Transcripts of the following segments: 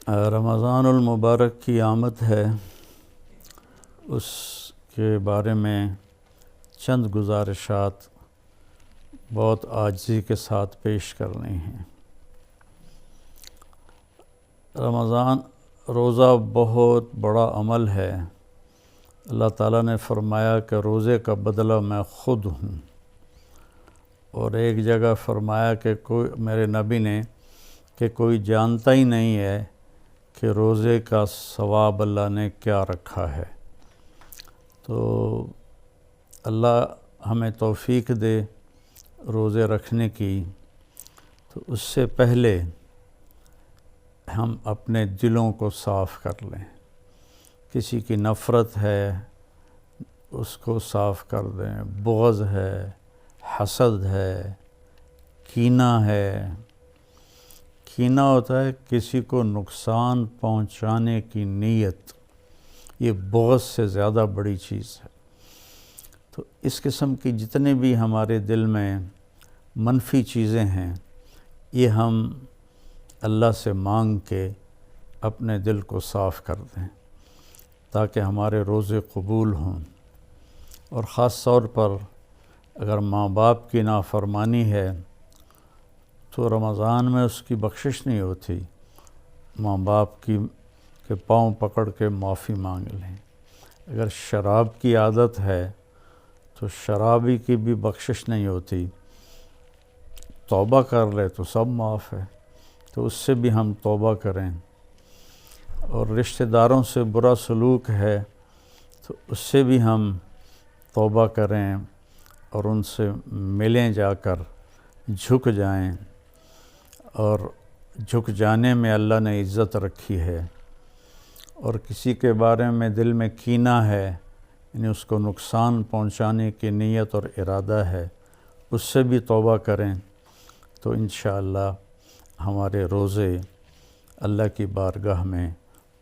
رمضان المبارک کی آمد ہے، اس کے بارے میں چند گزارشات بہت عاجزی کے ساتھ پیش کرنی ہیں۔ رمضان روزہ بہت بڑا عمل ہے۔ اللہ تعالیٰ نے فرمایا کہ روزے کا بدلہ میں خود ہوں، اور ایک جگہ فرمایا کہ میرے نبی نے کہ کوئی جانتا ہی نہیں ہے کہ روزے کا ثواب اللہ نے کیا رکھا ہے۔ تو اللہ ہمیں توفیق دے روزے رکھنے کی۔ تو اس سے پہلے ہم اپنے دلوں کو صاف کر لیں۔ کسی کی نفرت ہے اس کو صاف کر دیں، بغض ہے، حسد ہے، کینہ ہے۔ کینہ ہوتا ہے کسی کو نقصان پہنچانے کی نیت، یہ بغض سے زیادہ بڑی چیز ہے۔ تو اس قسم کی جتنے بھی ہمارے دل میں منفی چیزیں ہیں، یہ ہم اللہ سے مانگ کے اپنے دل کو صاف کر دیں تاکہ ہمارے روزے قبول ہوں۔ اور خاص طور پر اگر ماں باپ کی نافرمانی ہے تو رمضان میں اس کی بخشش نہیں ہوتی۔ ماں باپ کے پاؤں پکڑ کے معافی مانگ لیں۔ اگر شراب کی عادت ہے تو شرابی کی بھی بخشش نہیں ہوتی، توبہ کر لے تو سب معاف ہے، تو اس سے بھی ہم توبہ کریں۔ اور رشتہ داروں سے برا سلوک ہے تو اس سے بھی ہم توبہ کریں اور ان سے ملیں، جا کر جھک جائیں۔ اور جھک جانے میں اللہ نے عزت رکھی ہے۔ اور کسی کے بارے میں دل میں کینہ ہے، یعنی اس کو نقصان پہنچانے کی نیت اور ارادہ ہے، اس سے بھی توبہ کریں تو انشاءاللہ ہمارے روزے اللہ کی بارگاہ میں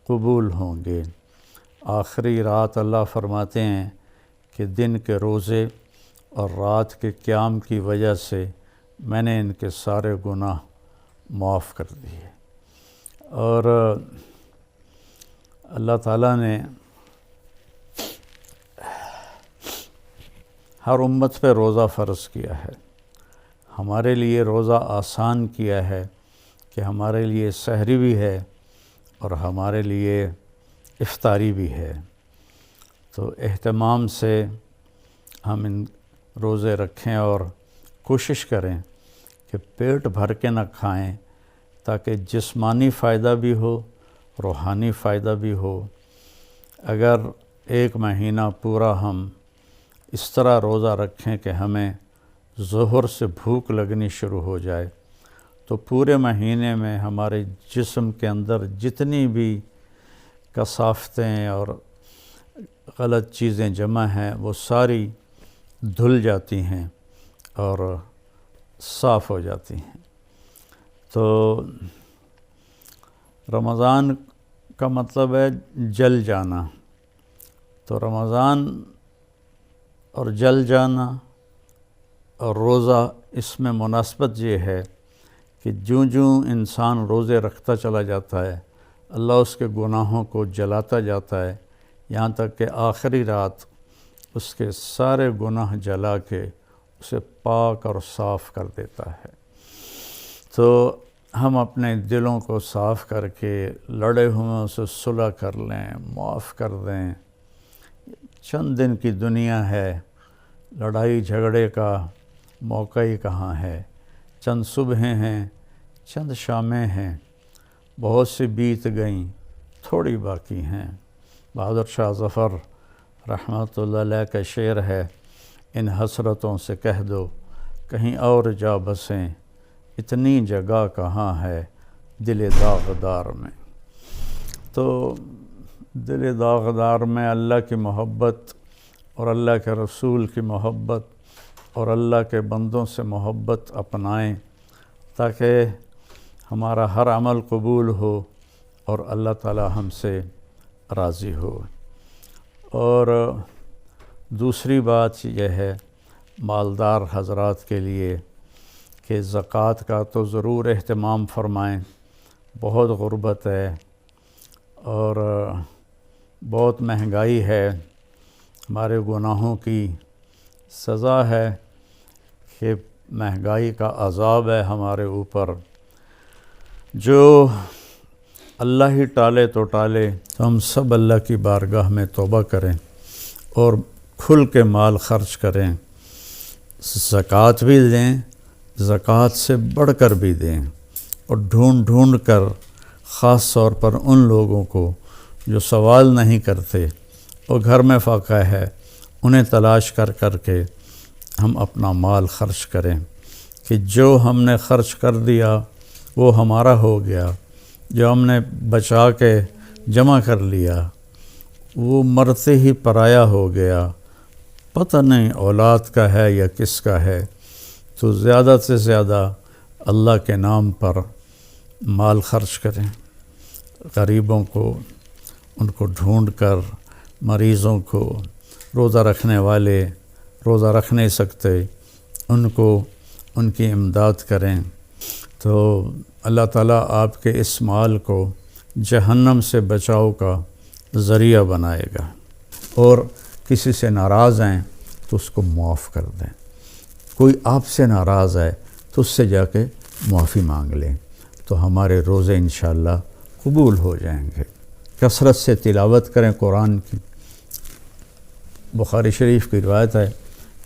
قبول ہوں گے۔ آخری رات اللہ فرماتے ہیں کہ دن کے روزے اور رات کے قیام کی وجہ سے میں نے ان کے سارے گناہ معاف کر دیے۔ اور اللہ تعالیٰ نے ہر امت پہ روزہ فرض کیا ہے۔ ہمارے لیے روزہ آسان کیا ہے کہ ہمارے لیے سحری بھی ہے اور ہمارے لیے افطاری بھی ہے۔ تو اہتمام سے ہم ان روزے رکھیں اور کوشش کریں کہ پیٹ بھر کے نہ کھائیں تاکہ جسمانی فائدہ بھی ہو، روحانی فائدہ بھی ہو۔ اگر ایک مہینہ پورا ہم اس طرح روزہ رکھیں کہ ہمیں ظہر سے بھوک لگنی شروع ہو جائے تو پورے مہینے میں ہمارے جسم کے اندر جتنی بھی کثافتیں اور غلط چیزیں جمع ہیں وہ ساری دھل جاتی ہیں اور صاف ہو جاتی ہیں۔ تو رمضان کا مطلب ہے جل جانا۔ تو رمضان اور جل جانا اور روزہ، اس میں مناسبت یہ ہے کہ جوں جوں انسان روزے رکھتا چلا جاتا ہے اللہ اس کے گناہوں کو جلاتا جاتا ہے، یہاں تک کہ آخری رات اس کے سارے گناہ جلا کے اسے پاک اور صاف کر دیتا ہے۔ تو ہم اپنے دلوں کو صاف کر کے لڑے ہوئے سے صلح کر لیں، معاف کر دیں۔ چند دن کی دنیا ہے، لڑائی جھگڑے کا موقع ہی کہاں ہے۔ چند صبحیں ہیں، چند شامیں ہیں، بہت سی بیت گئیں، تھوڑی باقی ہیں۔ بہادر شاہ ظفر رحمۃ اللہ علیہ کا شعر ہے، ان حسرتوں سے کہہ دو کہیں اور جا بسیں، اتنی جگہ کہاں ہے دل داغدار میں۔ تو دل داغدار میں اللہ کی محبت اور اللہ کے رسول کی محبت اور اللہ کے بندوں سے محبت اپنائیں تاکہ ہمارا ہر عمل قبول ہو اور اللہ تعالی ہم سے راضی ہو۔ اور دوسری بات یہ ہے مالدار حضرات کے لیے کہ زکوٰۃ کا تو ضرور اہتمام فرمائیں۔ بہت غربت ہے، اور بہت مہنگائی ہے، ہمارے گناہوں کی سزا ہے کہ مہنگائی کا عذاب ہے ہمارے اوپر۔ جو اللہ ہی ٹالے تو ٹالے، تو ہم سب اللہ کی بارگاہ میں توبہ کریں اور کھل کے مال خرچ کریں، زکوٰۃ بھی دیں، زکوٰۃ سے بڑھ کر بھی دیں، اور ڈھونڈ ڈھونڈ کر خاص طور پر ان لوگوں کو جو سوال نہیں کرتے اور گھر میں فاقہ ہے، انہیں تلاش کر کر کے ہم اپنا مال خرچ کریں کہ جو ہم نے خرچ کر دیا وہ ہمارا ہو گیا، جو ہم نے بچا کے جمع کر لیا وہ مرتے ہی پرایا ہو گیا، پتہ نہیں اولاد کا ہے یا کس کا ہے۔ تو زیادہ سے زیادہ اللہ کے نام پر مال خرچ کریں، غریبوں کو ان کو ڈھونڈ کر، مریضوں کو، روزہ رکھنے والے روزہ رکھ نہیں سکتے ان کو ان کی امداد کریں، تو اللہ تعالیٰ آپ کے اس مال کو جہنم سے بچاؤ کا ذریعہ بنائے گا۔ اور کسی سے ناراض ہیں تو اس کو معاف کر دیں، کوئی آپ سے ناراض ہے تو اس سے جا کے معافی مانگ لیں، تو ہمارے روزے انشاءاللہ قبول ہو جائیں گے۔ کثرت سے تلاوت کریں قرآن کی۔ بخاری شریف کی روایت ہے،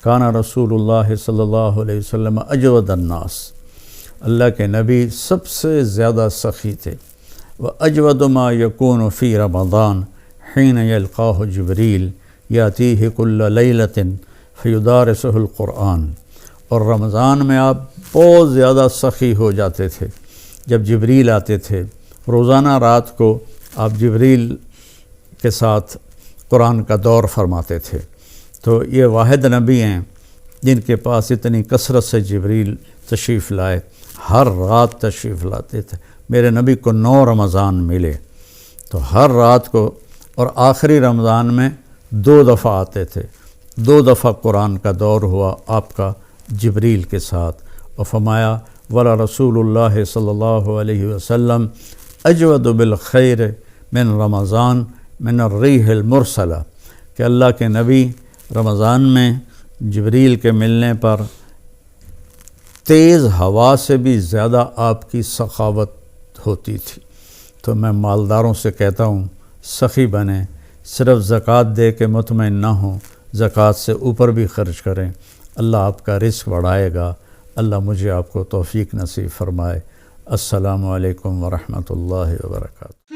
کانا رسول اللہ صلی اللہ علیہ وسلم اجود الناس، اللہ کے نبی سب سے زیادہ سخی تھے، وَأَجْوَدُ مَا يَكُونُ فِي رَمَضَانَ حِينَ يَلْقَاهُ جِبْرِيلُ يَأْتِيهِ كُلَّ لَيْلَةٍ فَيُدَارِسُهُ الْقُرْآنَ، اور رمضان میں آپ بہت زیادہ سخی ہو جاتے تھے جب جبریل آتے تھے، روزانہ رات کو آپ جبریل کے ساتھ قرآن کا دور فرماتے تھے۔ تو یہ واحد نبی ہیں جن کے پاس اتنی کثرت سے جبریل تشریف لائے، ہر رات تشریف لاتے تھے۔ میرے نبی کو 9 رمضان ملے، تو ہر رات کو، اور آخری رمضان میں 2 دفعہ آتے تھے، 2 دفعہ قرآن کا دور ہوا آپ کا جبریل کے ساتھ، اور فرمایا ولا رسول اللہ صلی اللہ علیہ وسلم اجود بالخیر من رمضان من الریح المرسلہ، کہ اللہ کے نبی رمضان میں جبریل کے ملنے پر تیز ہوا سے بھی زیادہ آپ کی سخاوت ہوتی تھی۔ تو میں مالداروں سے کہتا ہوں سخی بنیں، صرف زکوٰۃ دے کے مطمئن نہ ہوں، زکوٰۃ سے اوپر بھی خرچ کریں، اللہ آپ کا رزق بڑھائے گا۔ اللہ مجھے آپ کو توفیق نصیب فرمائے۔ السلام علیکم ورحمۃ اللہ وبرکاتہ۔